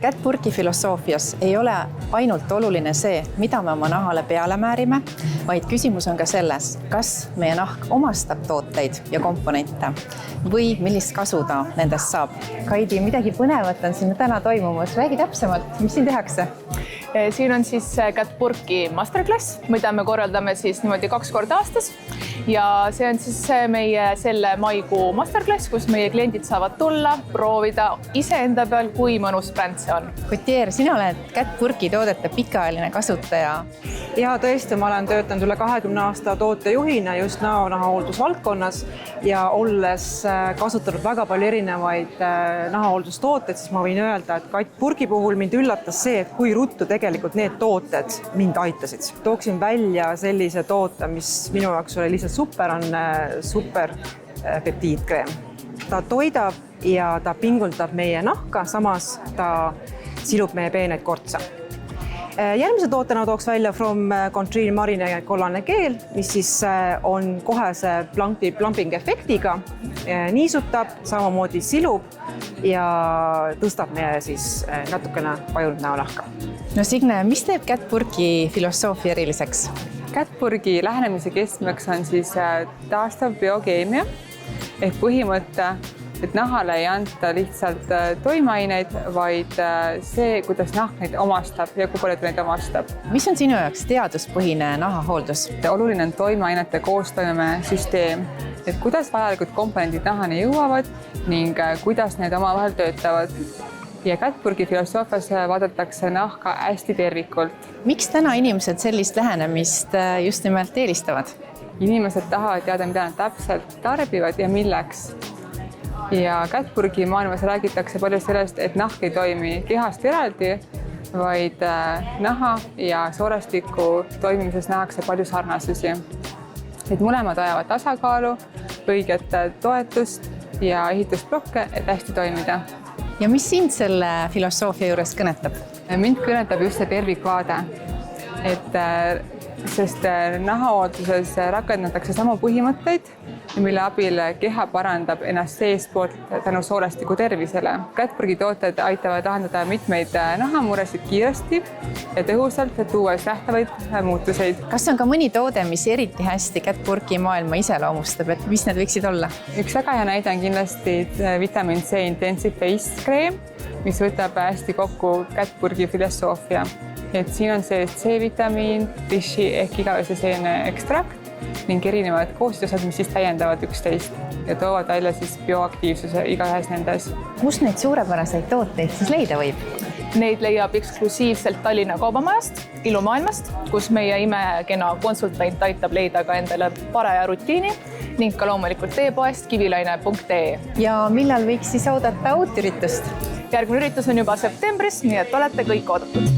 Kättpurgi filosoofias ei ole ainult oluline see, mida me oma nahale peale määrime, vaid küsimus on ka selles, kas meie nahk omastab tooteid ja komponente või millist kasu ta nendest saab. Kaidi, midagi põnevat on siin täna toimumas. Räägi täpsemalt, mis siin tehakse? Siin on siis Kättpurgi masterclass, mida me korraldame siis niimoodi 2 korda aastas. Ja see on siis meie selle maikuu masterclass, kus meie kliendid saavad tulla, proovida iseenda peal, kui mõnus bränd see on. Gautier, sina oled Kättpurgi toodete pikaajaline kasutaja. Ja tõesti, ma olen töötanud üle 20 aasta tootejuhina just nahahooldusvaldkonnas ja olles kasutanud väga palju erinevaid nahahooldustooteid, siis ma võin öelda, et Kättpurgi puhul mind üllatas see, et kui ruttu tegelikult need tooted mind aitasid. Tooksin välja sellise toote, mis minu jaoks oli lihtsalt super, on super peptiidkreem. Ta toidab ja ta pinguldab meie nahka, samas ta silub meie peeneid kortsa. Järgmise tootena tooks välja From Contril Marine kollane keel, mis siis on kohese plumping efektiga, niisutab, samamoodi silub ja tõstab meie siis natukene vajunud näonahka. No Signe, mis teeb Kättpurgi filosoofia eriliseks? Kättpurgi lähenemise keskmeks on siis taastav biokeemia ehk põhimõte, et nahale ei anta lihtsalt toimeaineid, vaid see, kuidas nahk neid omastab ja kui palju ta neid omastab. Mis on sinu jaoks teaduspõhine nahahooldus? Oluline on toimeainete koostoimesüsteem, et kuidas vajalikud komponendid nahani jõuavad ning kuidas need omavahel töötavad. Ja Kättpurgi filosoofias vaadatakse nahka hästi tervikult. Miks täna inimesed sellist lähenemist just nimelt eelistavad? Inimesed tahavad teada, mida nad täpselt tarbivad ja milleks. Ja Kättpurgi maailmas räägitakse palju sellest, et nahk ei toimi kehast eraldi, vaid naha ja soolestiku toimimises nähakse palju sarnasusi. Et mõlemad vajavad tasakaalu, õiget toetust ja ehitusblokke, et hästi toimida. Ja mis sind selle filosoofia juures kõnetab? Mind kõnetab just see tervikvaade, sest nahahoolduses rakendatakse samu põhimõtteid, mille abil keha parandab ennast seestpoolt tänu soolestiku tervisele. Kättpurgi tooted aitavad lahendada mitmeid nahamuresid kiiresti ja tõhusalt, tuues nähtavaid muutuseid. Kas on ka mõni toode, mis eriti hästi Kättpurgi maailma iseloomustab, et mis need võiksid olla? Üks väga hea näide on kindlasti vitamin C Intensive Face Cream, mis võtab hästi kokku Kättpurgi filosoofia. Et siin on see C-vitamiin, fishi ehk igavese seene ekstrakt ning erinevad koostisosad, mis siis täiendavad üksteist ja toovad välja siis bioaktiivsuse igaühes nendes. Kus neid suurepäraseid tooteid siis leida võib? Neid leiab eksklusiivselt Tallinna kaubamajast, ilumaailmast, kus meie imekena konsultant aitab leida ka endale paraja rutiini ning ka loomulikult e-poest kivilaine.ee. Ja millal võiks siis oodata uut üritust? Järgmine üritus on juba septembris, nii et olete kõik oodatud.